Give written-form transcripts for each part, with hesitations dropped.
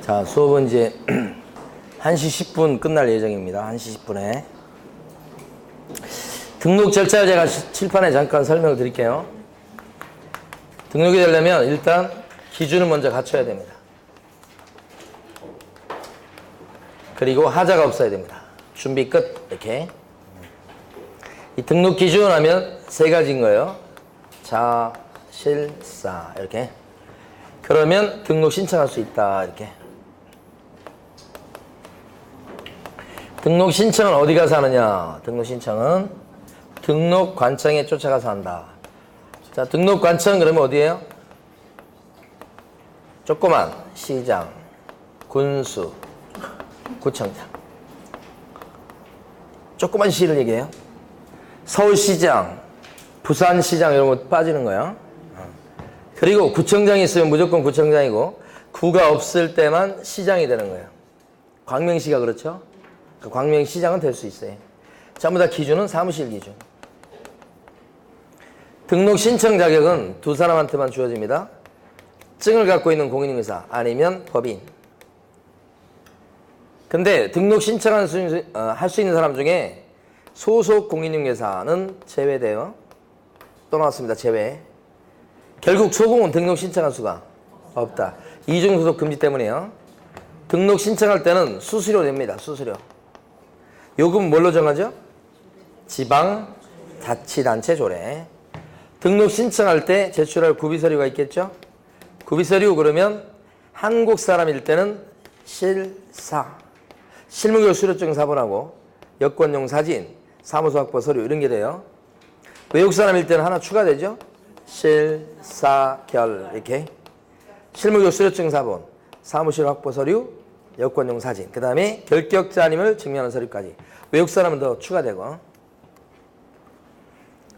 자, 수업은 이제 1시 10분 끝날 예정입니다. 1시 10분에. 등록 절차를 제가 칠판에 잠깐 설명을 드릴게요. 등록이 되려면 일단 기준을 먼저 갖춰야 됩니다. 그리고 하자가 없어야 됩니다. 준비 끝. 이렇게. 이 등록 기준 하면 세 가지인 거예요. 자, 실, 사. 이렇게. 그러면 등록 신청할 수 있다. 이렇게. 등록 신청은 어디 가서 하느냐? 등록 신청은 등록관청에 쫓아가서 한다. 자, 등록관청 그러면 어디예요? 조그만 시장, 군수, 구청장. 조그만 시를 얘기해요. 서울시장, 부산시장 이런 거 빠지는 거예요. 그리고 구청장이 있으면 무조건 구청장이고 구가 없을 때만 시장이 되는 거예요. 광명시가 그렇죠? 광명시장은 될 수 있어요. 전부 다 기준은 사무실 기준. 등록 신청 자격은 두 사람한테만 주어집니다. 증을 갖고 있는 공인인증사 아니면 법인. 근데 등록 신청할 수 있는 사람 중에 소속 공인인증사는 제외돼요. 또 나왔습니다. 제외. 결국 소공은 등록 신청할 수가 없다. 이중소속 금지 때문에요. 등록 신청할 때는 수수료 냅니다. 수수료. 요금 뭘로 정하죠? 지방자치단체 조례. 등록 신청할 때 제출할 구비서류가 있겠죠? 구비서류 그러면 한국 사람일 때는 실사, 실무교육 수료증 사본하고 여권용 사진, 사무소 확보 서류 이런 게 돼요. 외국 사람일 때는 하나 추가되죠? 실사결 이렇게. 실무교육 수료증 사본, 사무실 확보 서류, 여권용 사진, 그 다음에 결격자님을 증명하는 서류까지. 외국 사람은 더 추가되고.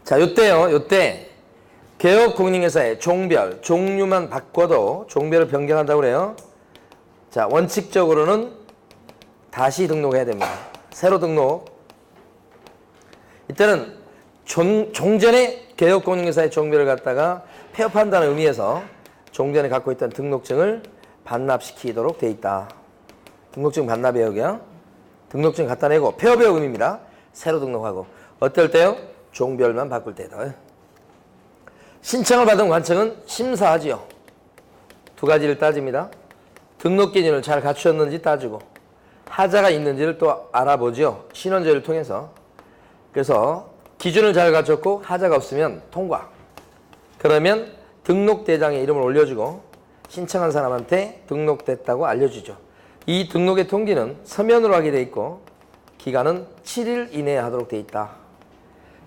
자, 요때 개업 공인인증사의 종별, 종류만 바꿔도 종별을 변경한다고 그래요. 자, 원칙적으로는 다시 등록해야 됩니다. 새로 등록. 이때는 종전에 개업 공인인증사의 종별을 갖다가 폐업한다는 의미에서 종전에 갖고 있던 등록증을 반납시키도록 돼 있다. 등록증 반납이에요, 여기요. 등록증 갖다 내고 폐업의 의미입니다. 새로 등록하고. 어떨 때요? 종별만 바꿀 때도. 신청을 받은 관청은 심사하지요. 두 가지를 따집니다. 등록 기준을 잘 갖추었는지 따지고 하자가 있는지를 또 알아보죠. 신원조회를 통해서. 그래서 기준을 잘 갖췄고 하자가 없으면 통과. 그러면 등록대장에 이름을 올려주고 신청한 사람한테 등록됐다고 알려주죠. 이 등록의 통지는 서면으로 하게 돼 있고 기간은 7일 이내에 하도록 돼 있다.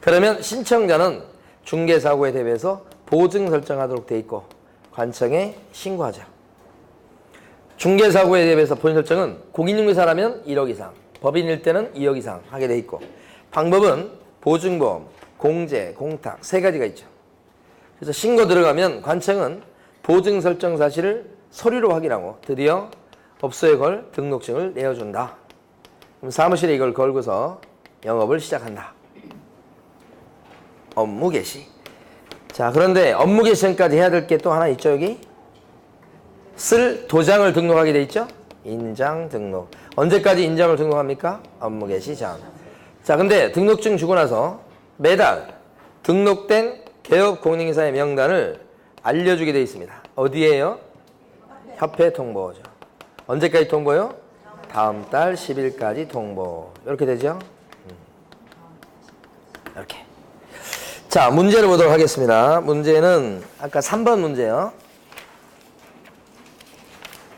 그러면 신청자는 중개사고에 대비해서 보증 설정하도록 돼 있고 관청에 신고하죠. 중개사고에 대비해서 보증 설정은 공인중개사라면 1억 이상, 법인일 때는 2억 이상 하게 돼 있고 방법은 보증보험, 공제, 공탁 세 가지가 있죠. 그래서 신고 들어가면 관청은 보증 설정 사실을 서류로 확인하고 드디어 업소에 걸 등록증을 내어준다. 그럼 사무실에 이걸 걸고서 영업을 시작한다. 업무 개시. 자, 그런데 업무 개시까지 해야 될 게 또 하나 있죠, 여기? 쓸 도장을 등록하게 돼 있죠? 인장 등록. 언제까지 인장을 등록합니까? 업무 개시 전. 자, 근데 등록증 주고 나서 매달 등록된 개업 공인인증사의 명단을 알려주게 돼 있습니다. 어디에요? 협회 통보죠. 언제까지 통보요? 다음 달 10일까지 통보. 이렇게 되죠? 이렇게. 자, 문제를 보도록 하겠습니다. 문제는 아까 3번 문제요.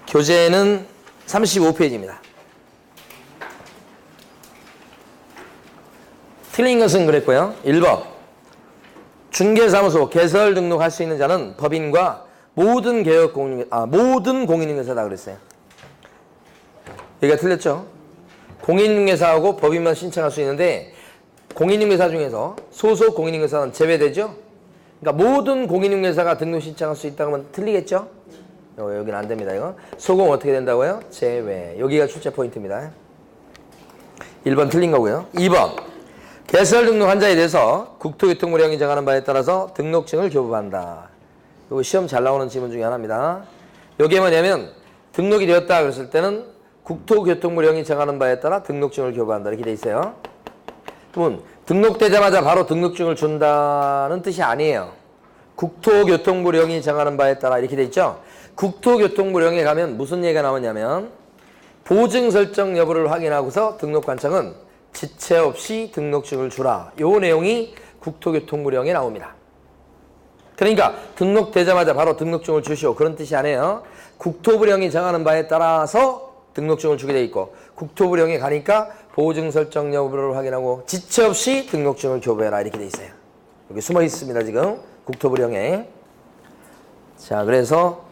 교재는 35페이지입니다. 틀린 것은 그랬고요. 1번. 중개사무소 개설 등록할 수 있는 자는 법인과 모든 공인중개사다 그랬어요. 여기가 틀렸죠? 공인중개사하고 법인만 신청할 수 있는데 공인중개사 중에서 소속 공인중개사는 제외되죠? 그러니까 모든 공인중개사가 등록 신청할 수 있다고 하면 틀리겠죠? 여기는 안 됩니다. 이거 소공 어떻게 된다고요? 제외. 여기가 출제 포인트입니다. 1번 틀린 거고요. 2번. 개설 등록 환자에 대해서 국토교통부령이 정하는 바에 따라서 등록증을 교부한다. 이거 시험 잘 나오는 질문 중에 하나입니다. 여기에 뭐냐면 등록이 되었다 그랬을 때는 국토교통부령이 정하는 바에 따라 등록증을 교부한다 이렇게 돼 있어요. 그러면 등록되자마자 바로 등록증을 준다는 뜻이 아니에요. 국토교통부령이 정하는 바에 따라 이렇게 돼 있죠. 국토교통부령에 가면 무슨 얘기가 나오냐면 보증 설정 여부를 확인하고서 등록관청은 지체 없이 등록증을 주라. 요 내용이 국토교통부령에 나옵니다. 그러니까 등록되자마자 바로 등록증을 주시오 그런 뜻이 아니에요. 국토부령이 정하는 바에 따라서 등록증을 주게 돼 있고 국토부령에 가니까 보증 설정 여부를 확인하고 지체 없이 등록증을 교부해라 이렇게 돼 있어요. 여기 숨어 있습니다 지금 국토부령에. 자 그래서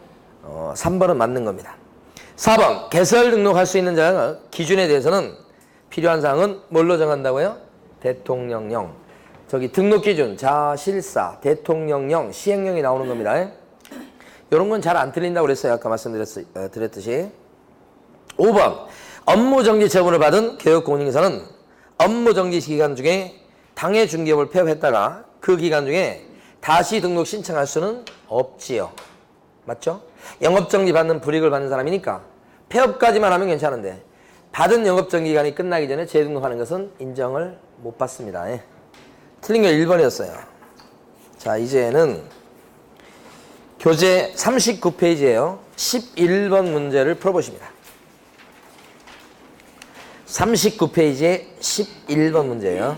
3번은 맞는 겁니다. 4번 개설 등록할 수 있는 자 기준에 대해서는 필요한 사항은 뭘로 정한다고요? 대통령령. 저기 등록기준, 자실사, 대통령령, 시행령이 나오는 겁니다. 이런 건 잘 안 틀린다고 그랬어요. 아까 말씀드렸듯이. 5번 업무정지 처분을 받은 개업공인인사는 업무정지 기간 중에 당해 중개업을 폐업했다가 그 기간 중에 다시 등록 신청할 수는 없지요. 맞죠? 영업정지 받는 불이익을 받는 사람이니까 폐업까지만 하면 괜찮은데 받은 영업정지 기간이 끝나기 전에 재등록하는 것은 인정을 못 받습니다. 틀린 게 1번이었어요. 자, 이제는 교재 39페이지에요. 11번 문제를 풀어보십니다. 39페이지에 11번 문제예요.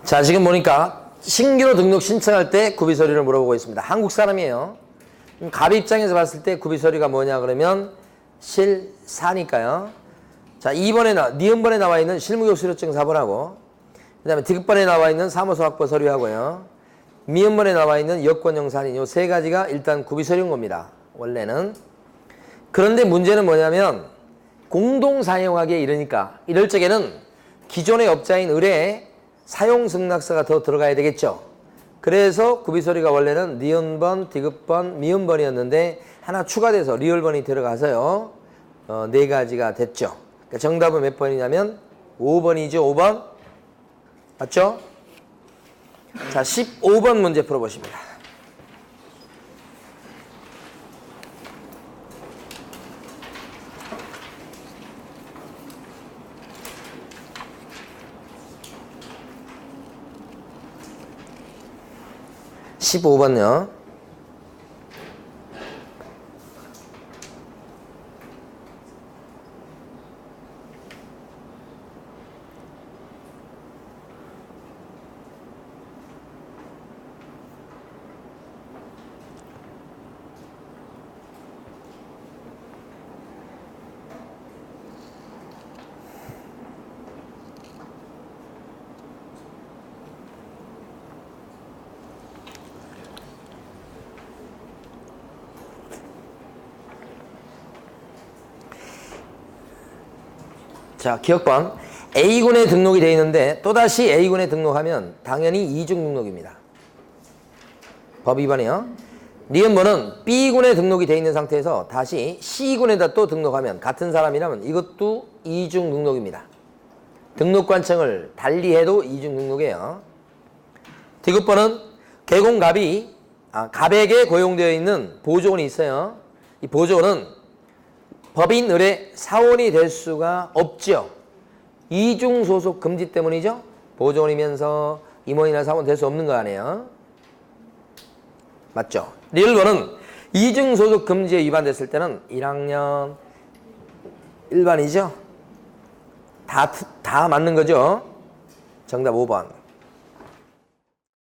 자, 지금 보니까 신규로 등록 신청할 때 구비서류를 물어보고 있습니다. 한국 사람이에요. 갑 입장에서 봤을 때 구비서류가 뭐냐 그러면 실사니까요. 자, 2번에 니은번에 나와 있는 실무격수료증 사본하고 그 다음에 디귿번에 나와 있는 사무소 확보 서류하고요. 미음번에 나와 있는 여권용 사인 요 세 가지가 일단 구비서류인 겁니다. 원래는. 그런데 문제는 뭐냐면 공동 사용하기에 이르니까 이럴 적에는 기존의 업자인 을에 사용 승낙서가 더 들어가야 되겠죠. 그래서 구비서류가 원래는 니은번, 디귿번, 미음번이었는데 하나 추가돼서 리을번이 들어가서요. 네 가지가 됐죠. 그러니까 정답은 몇 번이냐면 5번이죠. 5번. 맞죠? 자, 15번 문제 풀어보십니다. (15번요) 자, 기억번 A군에 등록이 되어 있는데 또다시 A군에 등록하면 당연히 이중 등록입니다. 법 위반이요. 니은번은 B군에 등록이 되어 있는 상태에서 다시 C군에다 또 등록하면 같은 사람이라면 이것도 이중 등록입니다. 등록관청을 달리해도 이중 등록이에요. 디귿번은 개공갑이 갑에게 고용되어 있는 보조원이 있어요. 이 보조원은 법인 을의 사원이 될 수가 없죠. 이중 소속 금지 때문이죠. 보조원이면서 임원이나 사원 될 수 없는 거 아니에요. 맞죠? 리을번은 이중 소속 금지에 위반됐을 때는 1학년 일반이죠. 다 맞는 거죠. 정답 5번.